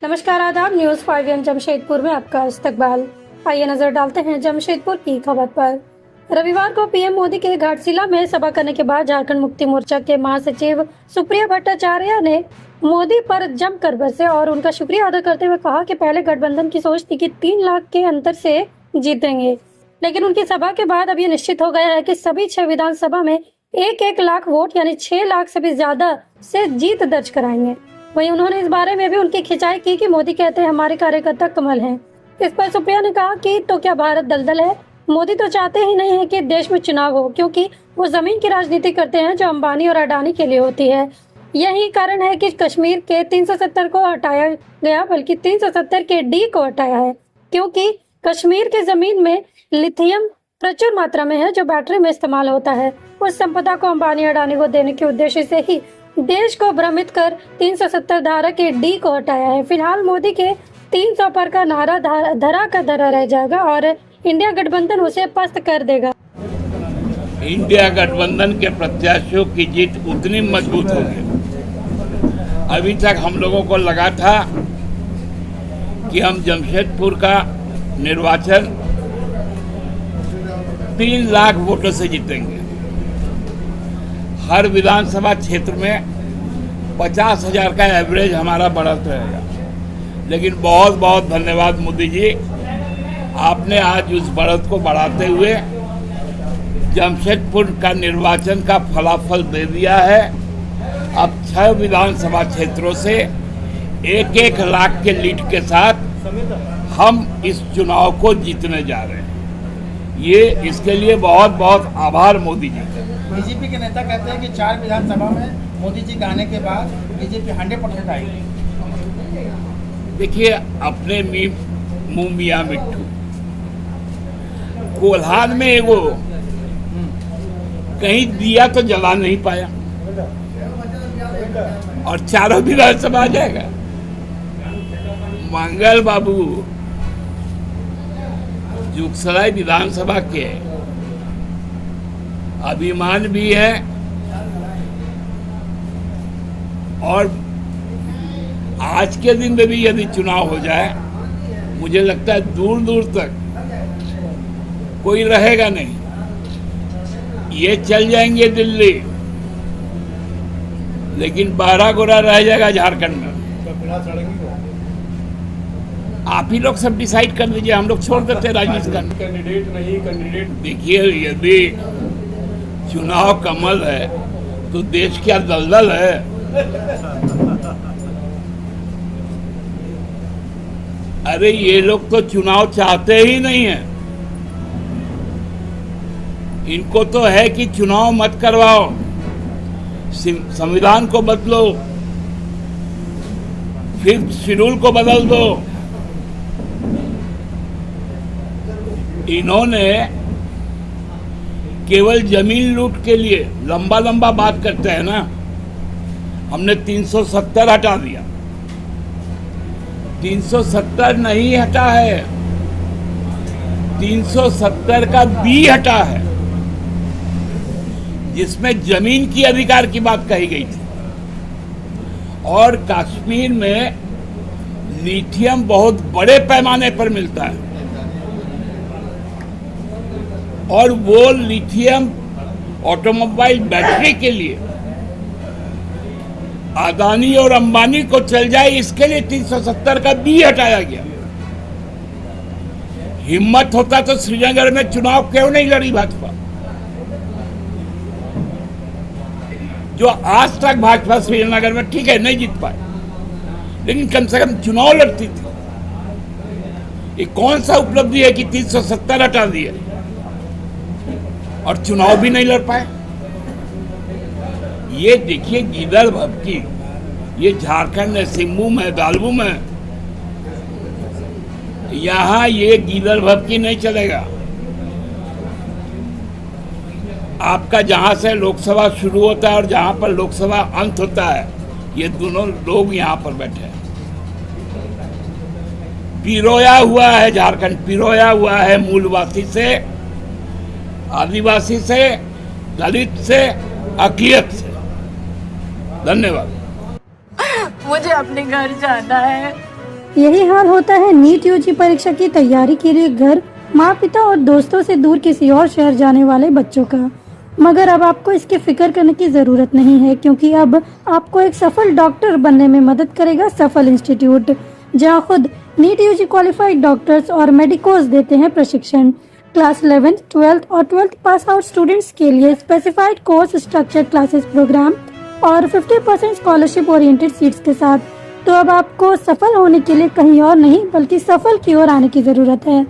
नमस्कार, आदाब। न्यूज 5 जमशेदपुर में आपका इस्तकबाल। आइए नजर डालते हैं जमशेदपुर की खबर पर। रविवार को पीएम मोदी के घाटशिला में सभा करने के बाद झारखंड मुक्ति मोर्चा के महासचिव सुप्रिया भट्टाचार्य ने मोदी पर जमकर बरसे और उनका शुक्रिया अदा करते हुए कहा कि पहले गठबंधन की सोच थी कि 3 लाख के अंतर से जीतेंगे, लेकिन उनकी सभा के बाद अब ये निश्चित हो गया है कि सभी 6 विधानसभा में 1-1 लाख वोट यानी 6 लाख से भी ज्यादा से जीत दर्ज कराएंगे। वहीं उन्होंने इस बारे में भी उनकी खिंचाई की कि मोदी कहते हैं हमारे कार्यकर्ता कमल हैं। इस पर सुप्रिया ने कहा कि तो क्या भारत दलदल है? मोदी तो चाहते ही नहीं है कि देश में चुनाव हो, क्योंकि वो जमीन की राजनीति करते हैं जो अंबानी और अडानी के लिए होती है। यही कारण है कि कश्मीर के 370 को हटाया गया, बल्कि 370 के डी को हटाया है, क्योंकि कश्मीर के जमीन में लिथियम प्रचुर मात्रा में है जो बैटरी में इस्तेमाल होता है। उस संपदा को अंबानी अडानी को देने के उद्देश्य से ही देश को भ्रमित कर 370 धारा के डी को हटाया है। फिलहाल मोदी के 300 पर का नारा धरा का धरा रह जाएगा और इंडिया गठबंधन उसे पस्त कर देगा। इंडिया गठबंधन के प्रत्याशियों की जीत उतनी मजबूत होगी। अभी तक हम लोगों को लगा था कि हम जमशेदपुर का निर्वाचन 3 लाख वोटों से जीतेंगे। हर विधानसभा क्षेत्र में 50,000 का एवरेज हमारा बढ़त रहेगा। लेकिन बहुत बहुत धन्यवाद मोदी जी, आपने आज उस बढ़त को बढ़ाते हुए जमशेदपुर का निर्वाचन का फलाफल दे दिया है। अब 6 विधानसभा क्षेत्रों से 1-1 लाख के लीड के साथ हम इस चुनाव को जीतने जा रहे हैं। ये इसके लिए बहुत बहुत आभार मोदी जी का। बीजेपी के नेता कहते हैं कि 4 विधानसभा में मोदी जी के आने के बाद बीजेपी 100% आएगी। देखिए, अपने मुंह मियाँ मिट्ठू कोल्हान में वो कहीं दिया तो जला नहीं पाया और 4 विधानसभा आ जाएगा। मंगल बाबू जुगसराय विधानसभा के अभिमान भी है और आज के दिन में भी यदि चुनाव हो जाए, मुझे लगता है दूर दूर तक कोई रहेगा नहीं। ये चल जाएंगे दिल्ली, लेकिन 12 गोरा रह जाएगा झारखंड में। आप ही लोग सब डिसाइड कर दीजिए, हम लोग छोड़ देते राजनीति का। कैंडिडेट नहीं कैंडिडेट। देखिए, यदि चुनाव कमल है तो देश क्या दलदल है? अरे ये लोग तो चुनाव चाहते ही नहीं है। इनको तो है कि चुनाव मत करवाओ, संविधान को बदलो, फिर शेड्यूल को बदल दो। इन्होंने केवल जमीन लूट के लिए लंबा लंबा बात करते हैं ना। हमने 370 हटा दिया। 370 नहीं हटा है, 370 का बी हटा है, जिसमें जमीन की अधिकार की बात कही गई थी। और कश्मीर में लिथियम बहुत बड़े पैमाने पर मिलता है और वो लिथियम ऑटोमोबाइल बैटरी के लिए अदानी और अंबानी को चल जाए, इसके लिए 370 का बी हटाया गया। हिम्मत होता तो श्रीनगर में चुनाव क्यों नहीं लड़ी भाजपा? जो आज तक भाजपा श्रीनगर में, ठीक है, नहीं जीत पाए, लेकिन कम से कम चुनाव लड़ती थी। ये कौन सा उपलब्धि है कि 370 हटा दिए और चुनाव भी नहीं लड़ पाए? ये देखिए, गीदड़ भभकी, ये झारखंड में सिम्बू में दालबू में, यहां ये गीदड़ भभकी नहीं चलेगा। आपका जहां से लोकसभा शुरू होता है और जहां पर लोकसभा अंत होता है, ये दोनों लोग यहां पर बैठे हैं। पिरोया हुआ है झारखंड, पिरोया हुआ है मूलवासी से, आदिवासी से, दलित से, अक़लियत से। धन्यवाद। मुझे अपने घर जाना है। यही हाल होता है नीट यूजी परीक्षा की तैयारी के लिए घर, माँ पिता और दोस्तों से दूर किसी और शहर जाने वाले बच्चों का। मगर अब आपको इसकी फिक्र करने की जरूरत नहीं है, क्योंकि अब आपको एक सफल डॉक्टर बनने में मदद करेगा सफल इंस्टीट्यूट, जहां खुद नीट यूजी क्वालिफाइड डॉक्टर्स और मेडिकोज देते हैं प्रशिक्षण। क्लास 11th, 12th और 12th पास आउट स्टूडेंट्स के लिए specified course structure classes program और 50% स्कॉलरशिप ओरिएंटेड सीट्स के साथ। तो अब आपको सफल होने के लिए कहीं और नहीं बल्कि सफल की ओर आने की जरूरत है।